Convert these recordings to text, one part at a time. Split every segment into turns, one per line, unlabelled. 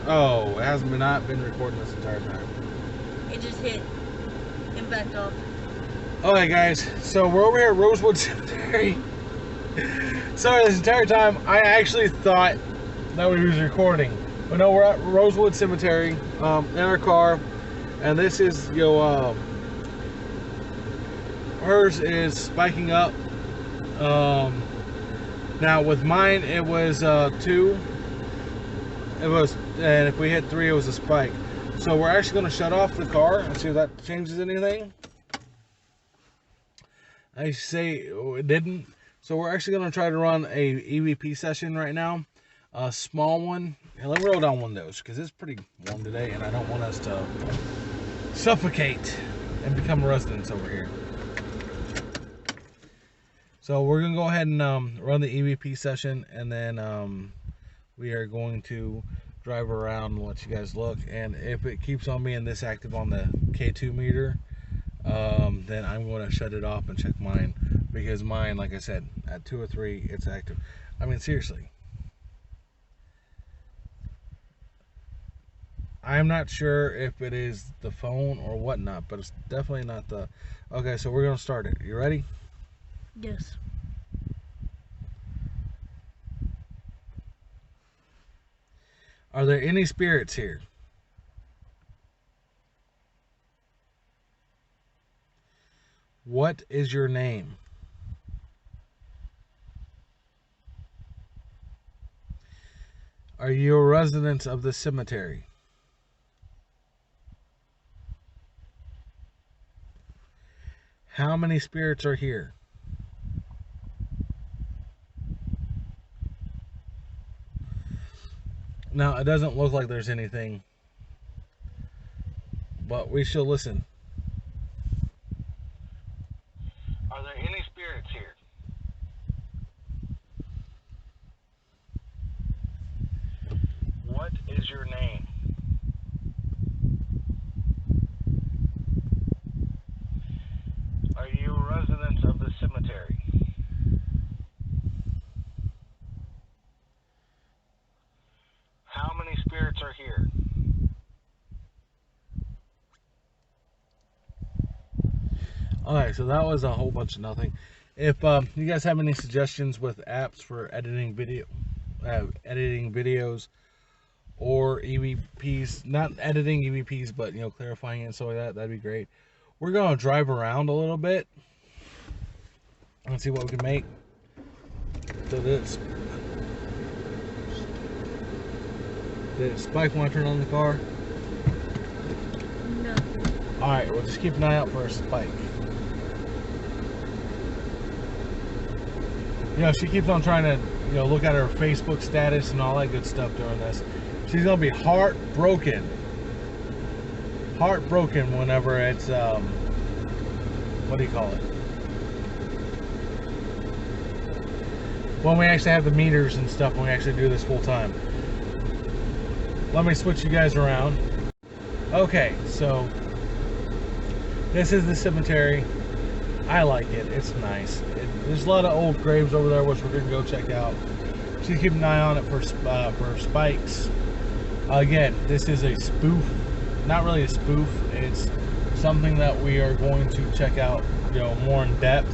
Oh, it has not been recording this entire time.
It just hit and backed off.
Alright guys, so we're over here at Rosewood Cemetery. Sorry, this entire time I actually thought that we was recording. But no, we're at Rosewood Cemetery in our car. And this is, hers is spiking up. Now with mine it was 2. It was, and if we hit 3 it was a spike. So we're actually going to shut off the car and see if that changes anything. I say it didn't. So we're actually going to try to run a EVP session right now. A small one. And let me roll down windows because it's pretty warm today and I don't want us to suffocate and become residents over here. So we're going to go ahead and run the EVP session, and then we are going to drive around and let you guys look. And if it keeps on being this active on the K2 meter, then I'm going to shut it off and check mine, because mine, like I said, at 2 or 3 it's active. I mean, seriously, I'm not sure if it is the phone or whatnot, but it's definitely not the... Okay, so we're going to start it. You ready?
Yes.
Are there any spirits here? What is your name? Are you a resident of the cemetery? How many spirits are here? Now, it doesn't look like there's anything, but we shall listen. Are there any spirits here? What is your name? Are you a resident of the cemetery? How many spirits are here? Alright, so that was a whole bunch of nothing. If you guys have any suggestions with apps for editing videos or EVPs, not editing EVPs, but clarifying it and stuff like that, that'd be great. We're gonna drive around a little bit and see what we can make. So this, did it spike when I turn on the car?
No.
Alright, we'll just keep an eye out for a spike. She keeps on trying to, look at her Facebook status and all that good stuff during this. She's gonna be heartbroken whenever it's what do you call it? When we actually have the meters and stuff, when we actually do this full time. Let me switch you guys around. Okay, so this is the cemetery. I like it. It's nice. There's a lot of old graves over there, which we're going to go check out. Just keep an eye on it for spikes. Again, this is a spoof. Not really a spoof. It's something that we are going to check out, more in depth.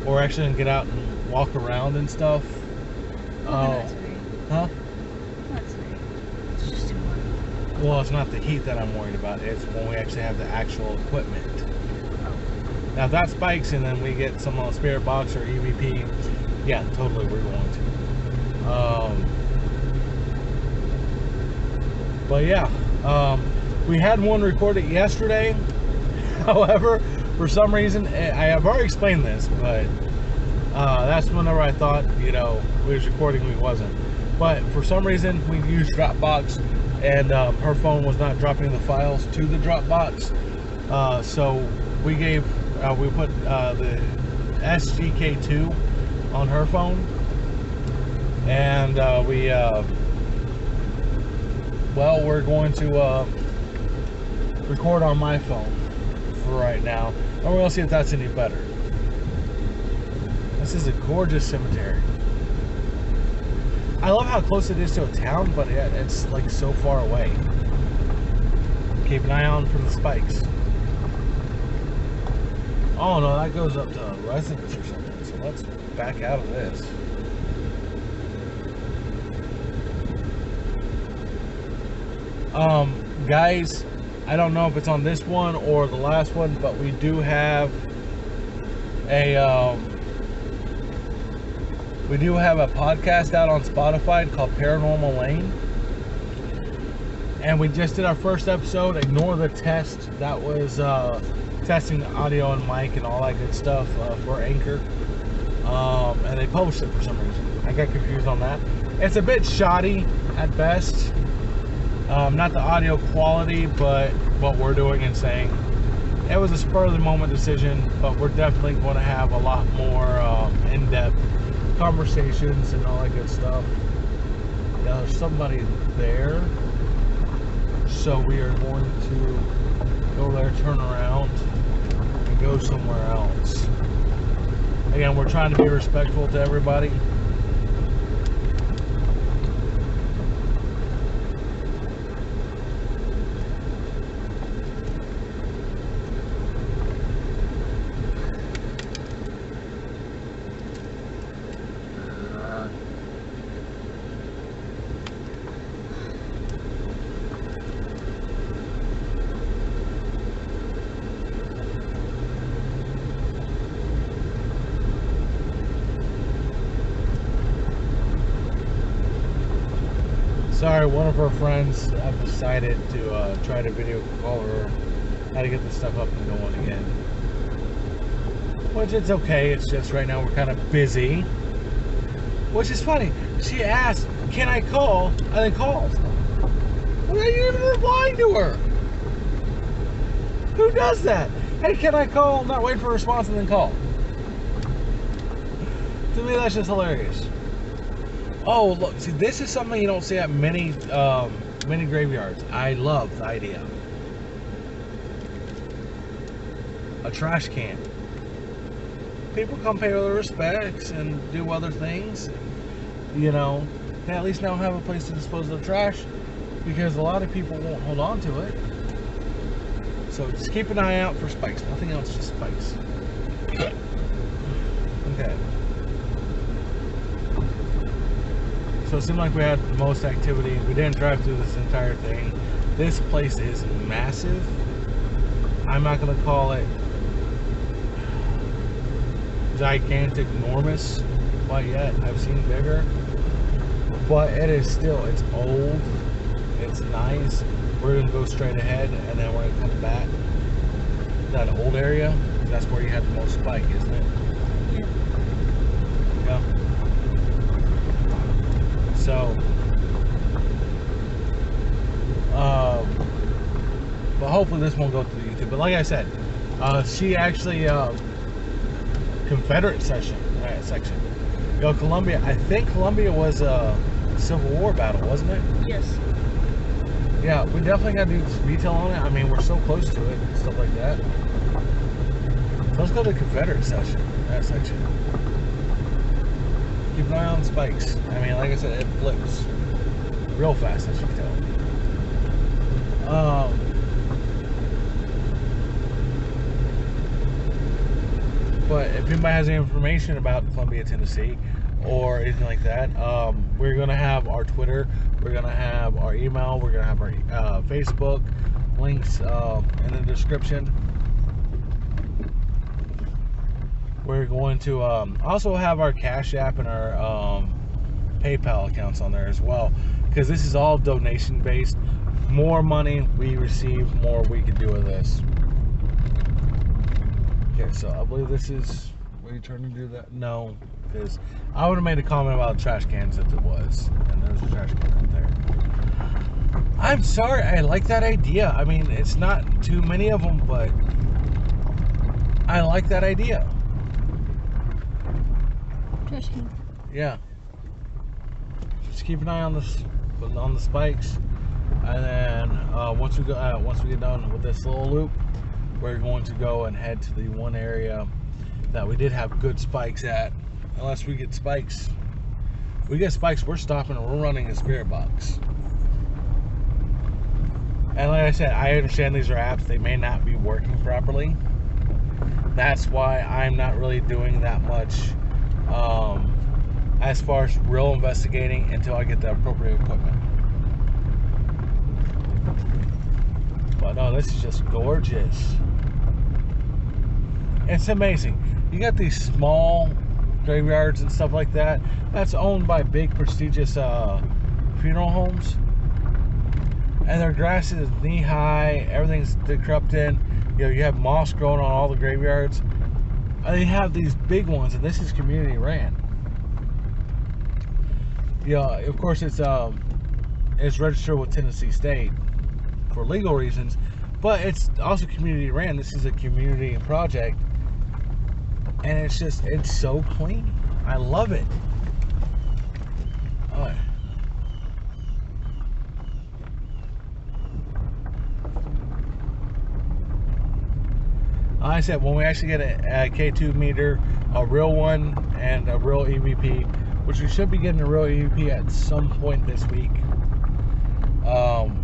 We're actually going to get out and walk around and stuff.
Huh?
It's just too hot. Well, it's not the heat that I'm worried about. It's when we actually have the actual equipment. Now, if that spikes and then we get some on spirit box or EVP, yeah, totally, we're going to. But yeah, we had one recorded yesterday. However, for some reason, I have already explained this, but that's whenever I thought, we was recording, we wasn't. But for some reason, we used Dropbox, and her phone was not dropping the files to the Dropbox. So we put the SGK2 on her phone, and we're going to record on my phone for right now, and we're going to see if that's any better. This is a gorgeous cemetery. I love how close it is to a town, but it's like so far away. Keep an eye on for the spikes. Oh no, that goes up to residence or something. So let's back out of this. Guys, I don't know if it's on this one or the last one, but we do have a podcast out on Spotify called Paranormal Lane, and we just did our first episode. Ignore the test that was testing the audio and mic and all that good stuff for Anchor, and they published it for some reason. I got confused on that. It's a bit shoddy at best. Not the audio quality, but what we're doing and saying. It was a spur of the moment decision, but we're definitely going to have a lot more in-depth conversations and all that good stuff. Yeah, there's somebody there, so we are going to go there, turn around, and go somewhere else. Again, we're trying to be respectful to everybody. Sorry, one of our friends have decided to try to video call her how to get this stuff up and going again. Which it's okay, it's just right now we're kind of busy. Which is funny. She asked, can I call? And then called. Why are you even replying to her? Who does that? Hey, can I call? Not wait for a response and then call. To me, that's just hilarious. Oh, look, see, this is something you don't see at many graveyards. I love the idea. A trash can. People come pay their respects and do other things. You know, they at least now have a place to dispose of their trash, because a lot of people won't hold on to it. So just keep an eye out for spikes. Nothing else, just spikes. Okay. So it seemed like we had the most activity. We didn't drive through this entire thing. This place is massive. I'm not going to call it gigantic, enormous quite yet. I've seen bigger. But it is still, it's old. It's nice. We're going to go straight ahead and then we're going to come back to that old area. That's where you had the most spike, isn't it? Yeah. So, but hopefully this won't go to YouTube. But like I said, she actually Confederate section. You know, Columbia. I think Columbia was a Civil War battle, wasn't it?
Yes.
Yeah, we definitely got to do some detail on it. I mean, we're so close to it and stuff like that. So let's go to the Confederate section. That section. Keep an eye on spikes. I mean, like I said, it flips real fast, as you can tell. But if anybody has any information about Columbia, Tennessee, or anything like that, we're going to have our Twitter, we're going to have our email, we're going to have our Facebook links in the description. We're going to also have our Cash App and our PayPal accounts on there as well, because this is all donation based. More money we receive, more we can do with this. Okay, so I believe this is, were you trying to do that? No, because I would have made a comment about trash cans if it was, and there's a trash can right there. I'm sorry, I like that idea. I mean, it's not too many of them, but I like that idea.
Trash can.
Yeah. Just keep an eye on the spikes, and then once we get done with this little loop, we're going to go and head to the one area that we did have good spikes at, unless we get spikes we get spikes, we're stopping and we're running a spirit box. And like I said, I understand these are apps, they may not be working properly. That's why I'm not really doing that much as far as real investigating until I get the appropriate equipment. But no, this is just gorgeous. It's amazing. You got these small graveyards and stuff like that. That's owned by big, prestigious funeral homes. And their grass is knee high. Everything's decrepit. You know, you have moss growing on all the graveyards. And they have these big ones, and this is community ran. Yeah, of course it's registered with Tennessee State for legal reasons, but it's also community ran. This is a community project, and it's so clean. I love it. All right. Like I said, when we actually get a K2 meter, a real one, and a real EVP, which we should be getting a real EVP at some point this week,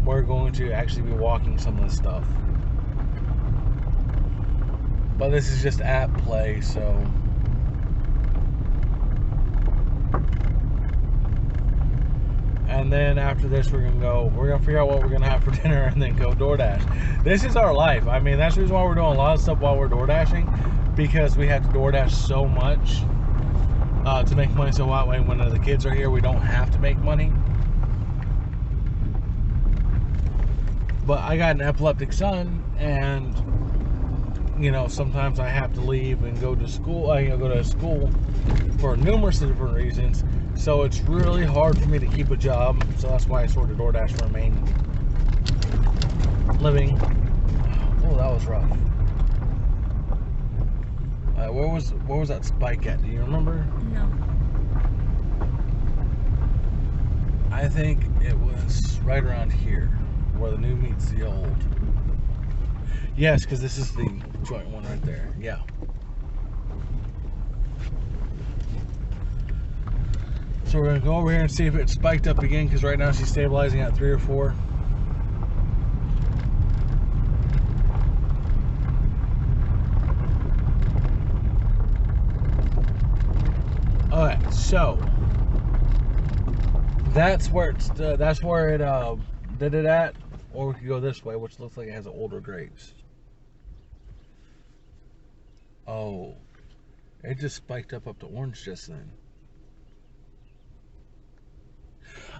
we're going to actually be walking some of this stuff. But this is just app play, so. And then after this, we're gonna figure out what we're gonna have for dinner and then go DoorDash. This is our life. I mean, that's the reason why we're doing a lot of stuff while we're DoorDashing, because we have to DoorDash so much to make money. So that way, when the kids are here, we don't have to make money. But I got an epileptic son, and you know, sometimes I have to leave and go to school. Go to school for numerous different reasons. So it's really hard for me to keep a job. So that's why I sort of DoorDash for a main living. Oh, that was rough. Where was that spike at? Do you remember?
No.
I think it was right around here, where the new meets the old. Yes, because this is the joint one right there. Yeah. So we're going to go over here and see if it spiked up again, because right now she's stabilizing at 3 or 4. Alright, so that's where it did it at, or we could go this way, which looks like it has older graves. Oh, it just spiked up to orange just then.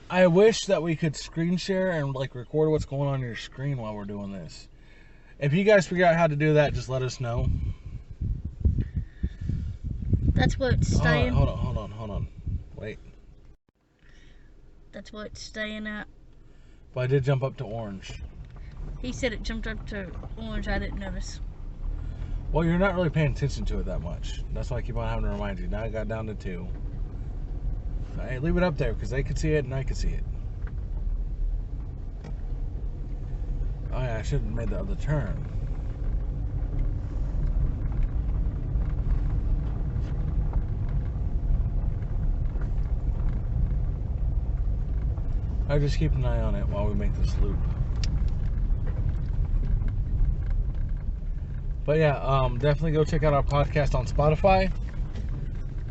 I wish that we could screen share and like record what's going on your screen while we're doing this. If you guys figure out how to do that, just let us know.
That's what it's staying.
Hold on. Wait.
That's what it's staying at.
But I did jump up to orange.
He said it jumped up to orange. I didn't notice.
Well, you're not really paying attention to it that much. That's why I keep on having to remind you. Now I got down to 2. Hey, leave it up there because they could see it and I could see it. Oh yeah, I should have made the other turn. I just keep an eye on it while we make this loop. But yeah, definitely go check out our podcast on Spotify.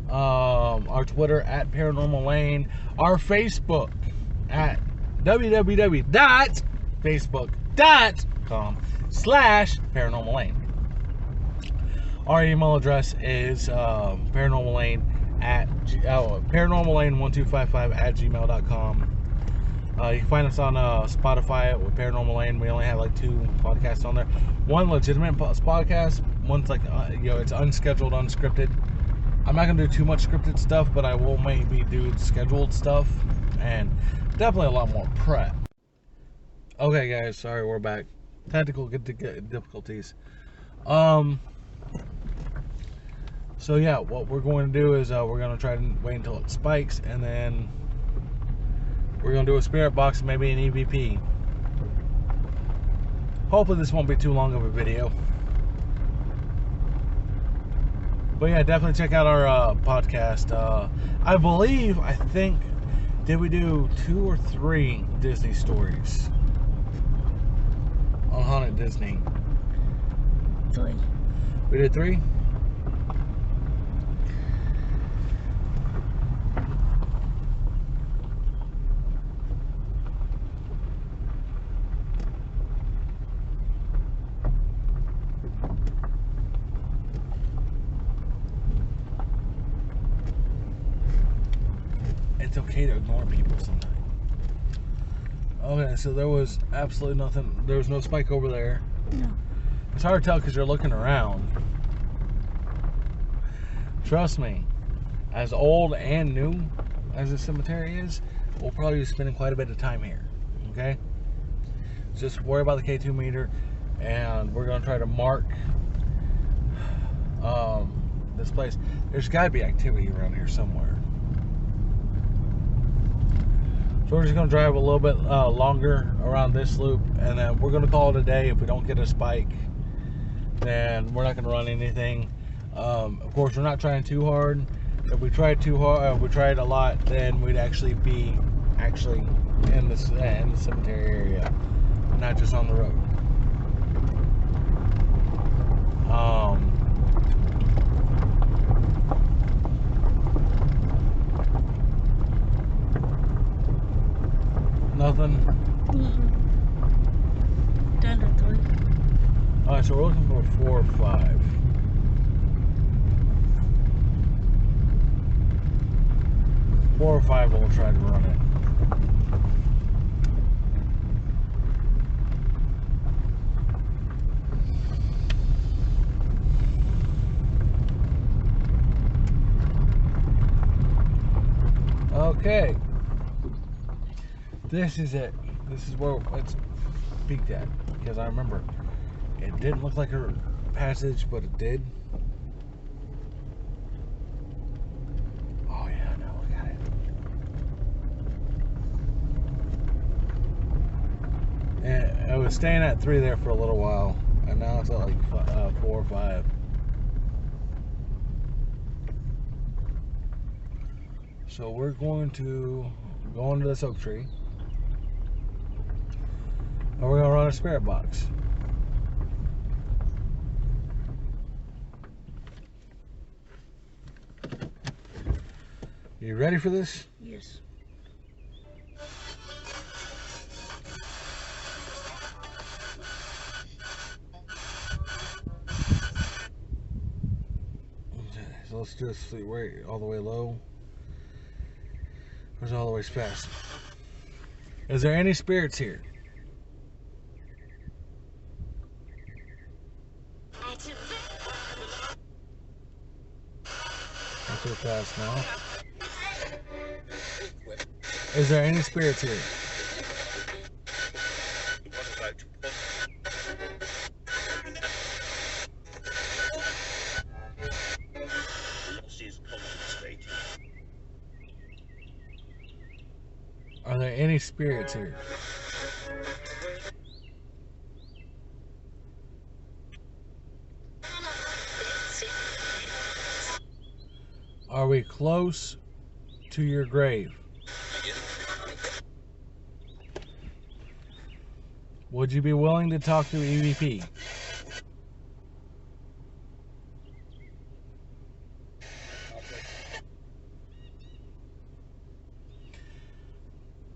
Our Twitter at Paranormal Lane. Our Facebook at www.facebook.com/Paranormal Lane. Our email address is paranormallane12555@gmail.com. You can find us on Spotify with Paranormal Lane. We only have like 2 podcasts on there. One legitimate podcast. One's like it's unscheduled, unscripted. I'm not gonna do too much scripted stuff, but I will maybe do scheduled stuff and definitely a lot more prep. Okay, guys, sorry, we're back. Technical difficulties. So yeah, what we're going to do is we're going to try to wait until it spikes, and then we're going to do a spirit box and maybe an EVP. Hopefully this won't be too long of a video. But yeah, definitely check out our podcast. I think, did we do 2 or 3 Disney stories on Haunted Disney?
3.
We did 3? It's okay to ignore people sometimes. Okay, so there was absolutely nothing. There was no spike over there.
No.
It's hard to tell because you're looking around. Trust me, as old and new as the cemetery is, we'll probably be spending quite a bit of time here. Okay? Just worry about the K2 meter, and we're going to try to mark this place. There's got to be activity around here somewhere. So we're just going to drive a little bit longer around this loop, and then we're going to call it a day. If we don't get a spike, then we're not going to run anything. Of course, we're not trying too hard. If we tried too hard, if we tried a lot, then we'd actually be in the cemetery area, not just on the road. Nothing.
Down to 3.
All right, so we're looking for 4 or 5. 4 or 5, we'll try to run it. Okay. This is it. This is where it's peaked at. Because I remember it didn't look like a passage, but it did. Oh yeah, now look at it. And I was staying at 3 there for a little while, and now it's at like 4 or 5. So we're going to go into this oak tree, and we're going to run a spirit box. You ready for this?
Yes.
So let's do this way all the way low. Goes all the way fast. Is there any spirits here? Not too fast now. Is there any spirits here? Are there any spirits here? Are we close to your grave? Would you be willing to talk to EVP?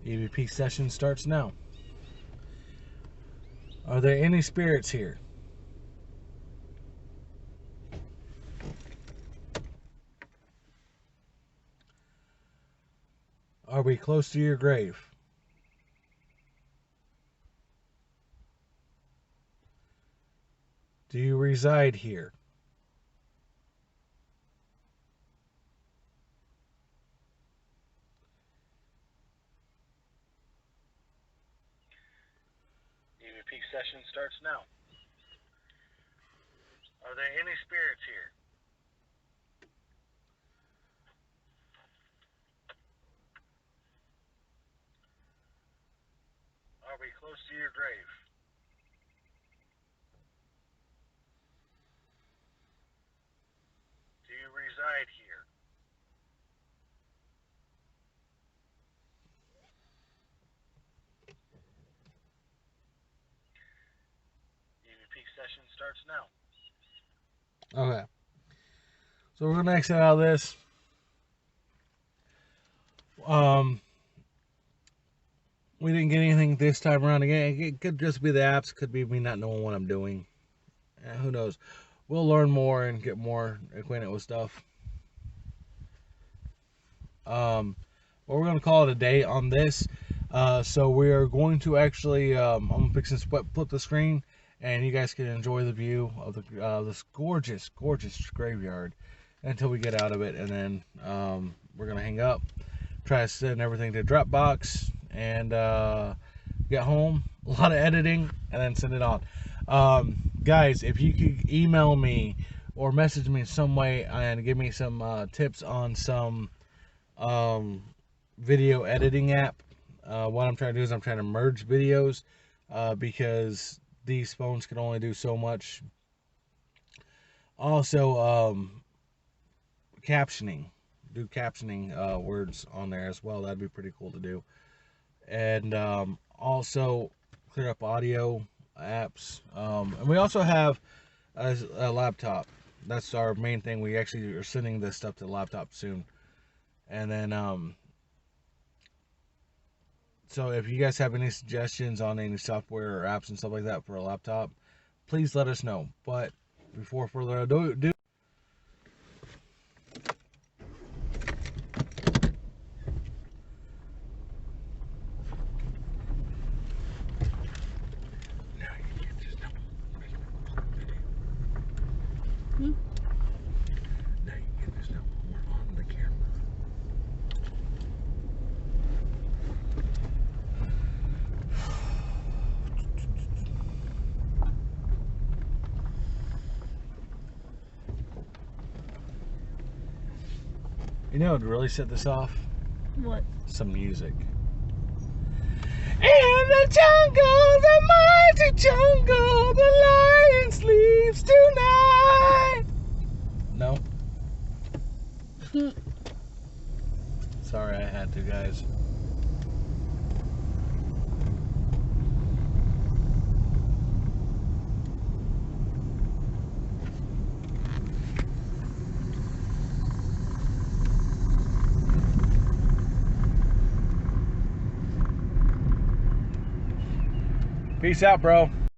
EVP session starts now. Are there any spirits here? Are we close to your grave? Do you reside here? EVP session starts now. Are there any spirits here? Are we close to your grave? Do you session starts now. Okay. So we're gonna exit out of this. We didn't get anything this time around again. It could just be the apps. Could be me not knowing what I'm doing. Who knows? We'll learn more and get more acquainted with stuff. But we're gonna call it a day on this. So we are going to actually. I'm gonna fix and flip the screen, and you guys can enjoy the view of this gorgeous, gorgeous graveyard until we get out of it, and then we're gonna hang up, try to send everything to Dropbox, and get home. A lot of editing, and then send it on. Guys, if you could email me or message me in some way and give me some tips on some video editing app. What I'm trying to do is I'm trying to merge videos because these phones can only do so much. Also, captioning. Do captioning words on there as well. That'd be pretty cool to do. And also clear up audio apps. And we also have a laptop. That's our main thing. We actually are sending this stuff to the laptop soon. And then so if you guys have any suggestions on any software or apps and stuff like that for a laptop, please let us know. But before further ado, you know what would really set this off?
What?
Some music. In the jungle, the mighty jungle, the lion sleeps tonight. No? Sorry, I had to, guys. Peace out, bro.